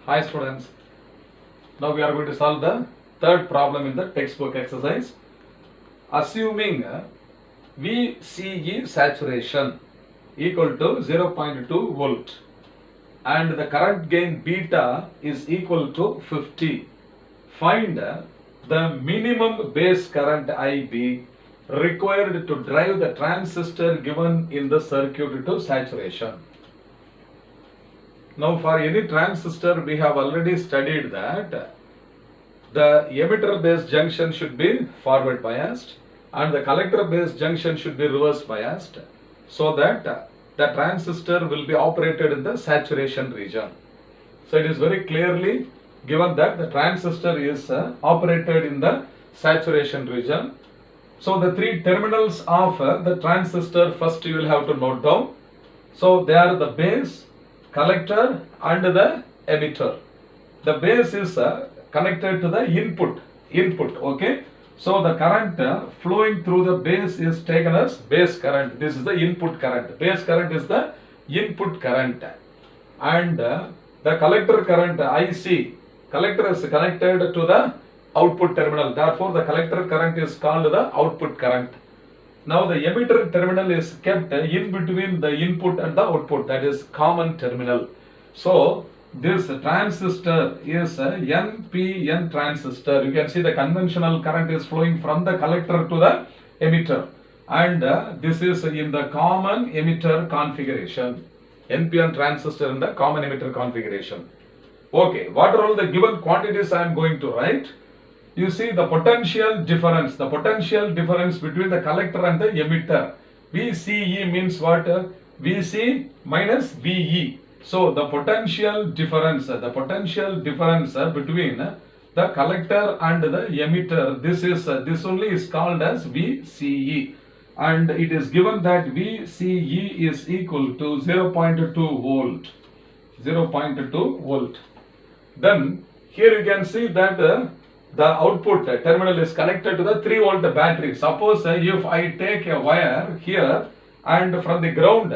Hi students, now we are going to solve the third problem in the textbook exercise. Assuming VCE saturation equal to 0.2 volt and the current gain beta is equal to 50, find the minimum base current IB required to drive the transistor given in the circuit to saturation. Now for any transistor we have already studied that the emitter base junction should be forward biased and the collector base junction should be reverse biased, so that the transistor will be operated in the saturation region. So it is very clearly given that the transistor is operated in the saturation region. So the three terminals of the transistor first you will have to note down. So they are the base, collector and the emitter. The base is connected to the input, okay. So the current flowing through the base is taken as base current. This is the input current. Base current is the input current. And the collector current IC, collector is connected to the output terminal. Therefore the collector current is called the output current. Now the emitter terminal is kept in between the input and the output, that is common terminal. So this transistor is a NPN transistor. You can see the conventional current is flowing from the collector to the emitter, and this is in the common emitter configuration. NPN transistor in the common emitter configuration. Okay, what are all the given quantities I am going to write? You see the potential difference between the collector and the emitter. VCE means what? VC minus VE. So the potential difference between the collector and the emitter, this only is called as VCE, and it is given that VCE is equal to 0.2 volt. 0.2 volt. Then here you can see that the output terminal is connected to the 3 volt battery. Suppose if I take a wire here and from the ground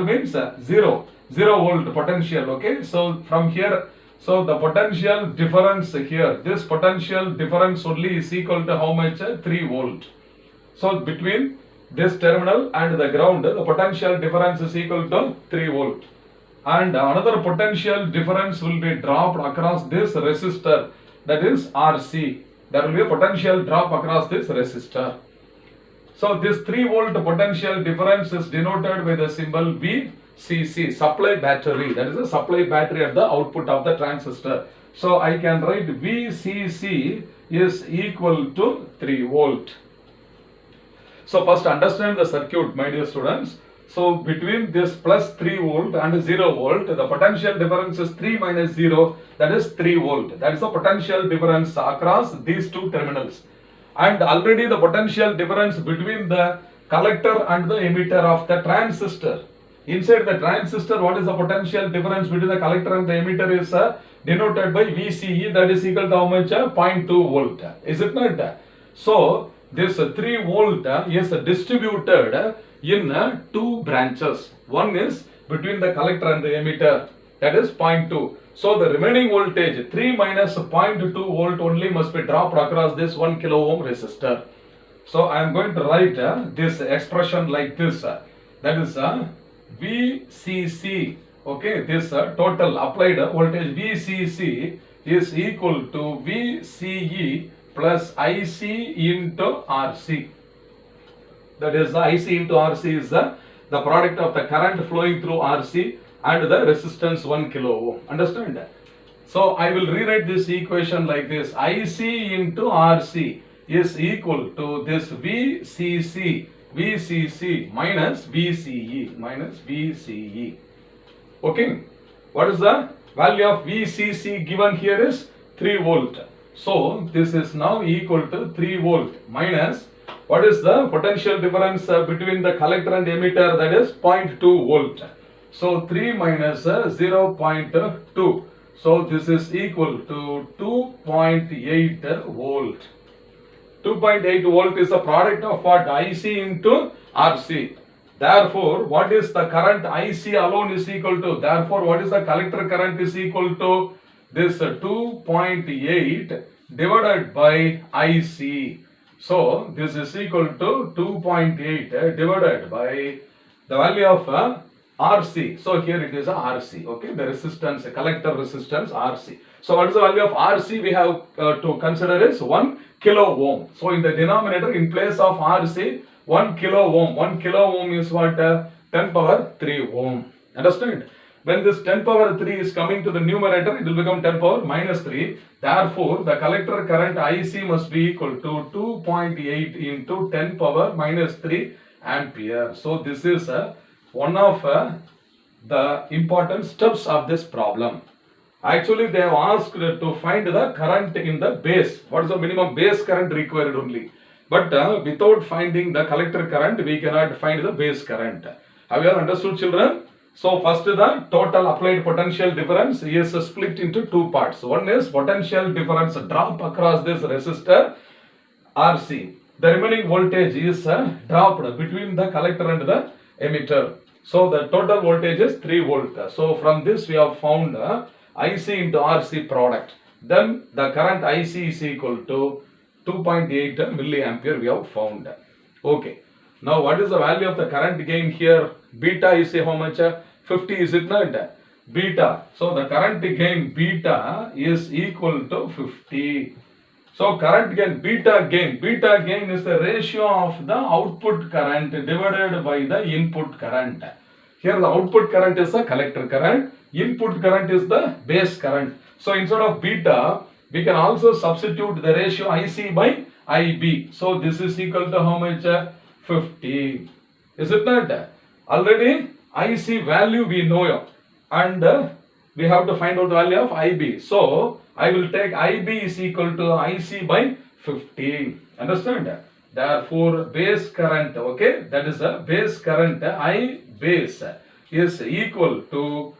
means 0 volt potential, okay. So from here, so the potential difference here, this potential difference only is equal to how much? 3 volt. So between this terminal and the ground, the potential difference is equal to 3 volt. And another potential difference will be dropped across this resistor, that is RC. There will be a potential drop across this resistor. So this 3 volt potential difference is denoted by the symbol VCC, supply battery. That is a supply battery at the output of the transistor. So I can write VCC is equal to 3 volt. So first understand the circuit, my dear students. So between this plus 3 volt and 0 volt, the potential difference is 3 minus 0, that is 3 volt. That is the potential difference across these two terminals. And already the potential difference between the collector and the emitter of the transistor. Inside the transistor, what is the potential difference between the collector and the emitter is denoted by VCE, that is equal to how much? 0.2 volt. Is it not? So this 3 volt is distributed in two branches. One is between the collector and the emitter, that is 0.2. So the remaining voltage 3 minus 0.2 volt only must be dropped across this 1 kilo ohm resistor. So I am going to write this expression like this. That is VCC. Okay, this total applied voltage VCC is equal to VCE plus IC into RC. That is IC into RC is the product of the current flowing through RC and the resistance 1 kilo ohm. Understand? So I will rewrite this equation like this. IC into RC is equal to this VCC minus VCE. Okay. What is the value of VCC given here is 3 volt. So this is now equal to 3 volt minus, what is the potential difference between the collector and emitter? That is 0.2 volt. So 3 minus 0.2. So this is equal to 2.8 volt. 2.8 volt is the product of what? IC into RC. Therefore, what is the current IC alone is equal to? Therefore, what is the collector current is equal to? this 2.8 divided by IC. So this is equal to 2.8 divided by the value of RC. So here it is a RC, okay, the resistance, collector resistance RC. So what is the value of RC we have to consider is 1 kilo ohm. So in the denominator, in place of RC, 1 kilo ohm. 1 kilo ohm is what? 10 power 3 ohm. Understand? When this 10 power 3 is coming to the numerator, it will become 10 power minus 3. Therefore, the collector current IC must be equal to 2.8 into 10 power minus 3 ampere. So this is one of the important steps of this problem. Actually, they have asked to find the current in the base. What is the minimum base current required only? But without finding the collector current, we cannot find the base current. Have you all understood, children? So first, the total applied potential difference is split into two parts. One is potential difference drop across this resistor RC. The remaining voltage is dropped between the collector and the emitter. So the total voltage is 3 volt. So from this we have found IC into RC product. Then the current IC is equal to 2.8 milliampere we have found. Okay. Now what is the value of the current gain here? Beta is how much? 50, is it not? Beta. So the current gain beta is equal to 50. So current gain, beta gain is the ratio of the output current divided by the input current. Here the output current is the collector current, input current is the base current. So instead of beta, we can also substitute the ratio IC by IB. So this is equal to how much? 50. Is it not? Already IC value we know, and we have to find out the value of IB. So I will take IB is equal to IC by 50. Understand? Therefore, base current, okay, that is a base current, I base is equal to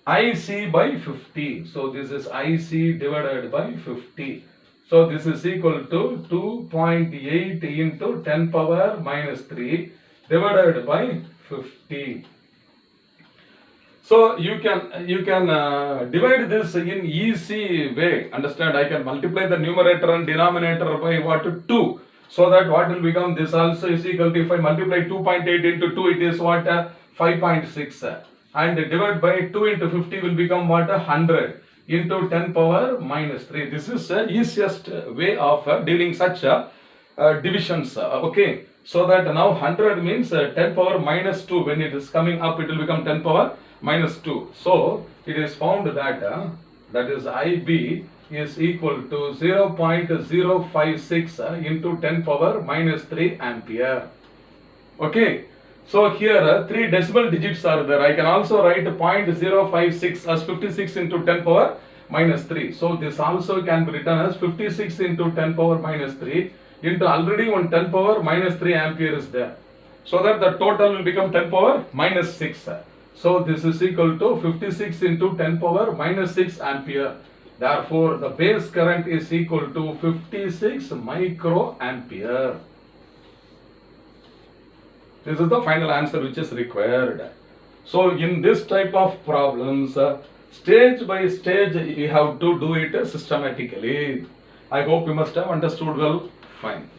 IC by 50. So this is IC divided by 50. So this is equal to 2.8 into 10 power minus 3 divided by 50. So you can divide this in easy way. Understand? I can multiply the numerator and denominator by what? 2. So that what will become? This also is equal to, if I multiply 2.8 into 2, it is what? 5.6. And divide by 2 into 50 will become what? 100 into 10 power minus 3. This is the easiest way of dealing such divisions. Okay. So that now 100 means 10 power minus 2. When it is coming up, it will become 10 power minus 2. So it is found that that is IB is equal to 0.056 into 10 power minus 3 ampere. Okay. So here 3 decimal digits are there. I can also write 0.056 as 56 into 10 power minus 3. So this also can be written as 56 into 10 power minus 3 into already one 10 power minus 3 ampere is there. So that the total will become 10 power minus 6. So this is equal to 56 into 10 power minus 6 ampere. Therefore, the base current is equal to 56 microampere. This is the final answer which is required. So in this type of problems, stage by stage you have to do it systematically. I hope you must have understood well. Fine.